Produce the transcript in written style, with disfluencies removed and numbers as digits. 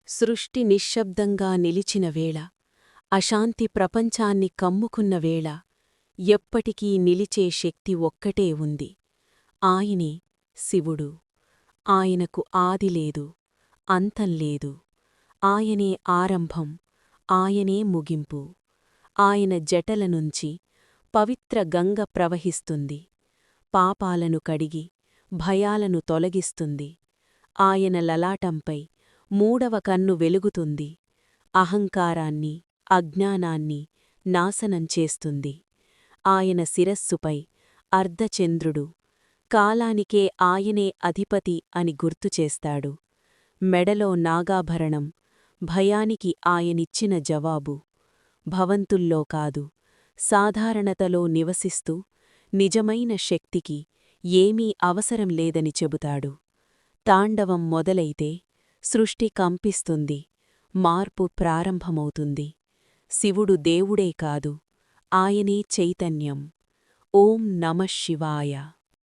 సృష్టి నిశ్శబ్దంగా నిలిచిన వేళ, అశాంతి ప్రపంచాన్ని కమ్ముకున్న వేళ, ఎప్పటికీ నిలిచే శక్తి ఒక్కటే ఉంది. ఆయనే శివుడు. ఆయనకు ఆదిలేదు, అంతంలేదు. ఆయనే ఆరంభం, ఆయనే ముగింపు. ఆయన జటలనుంచి పవిత్ర గంగ ప్రవహిస్తుంది. పాపాలను కడిగి, భయాలను తొలగిస్తుంది. ఆయన లలాటంపై మూడవ కన్ను వెలుగుతుంది. అహంకారాన్ని, అజ్ఞానాన్ని నాశనం చేస్తుంది. ఆయన శిరస్సుపై అర్ధచంద్రుడు, కాలానికే ఆయనే అధిపతి అని గుర్తుచేస్తాడు. మెడలో నాగాభరణం, భయానికి ఆయనిచ్చిన జవాబు. భవంతుల్లో కాదు, సాధారణతలో నివసిస్తూ నిజమైన శక్తికి ఏమీ అవసరం లేదని చెబుతాడు. తాండవం మొదలైతే సృష్టి కంపిస్తుంది, మార్పు ప్రారంభమవుతుంది. శివుడు దేవుడే కాదు, ఆయనే చైతన్యం. ఓం నమః శివాయ.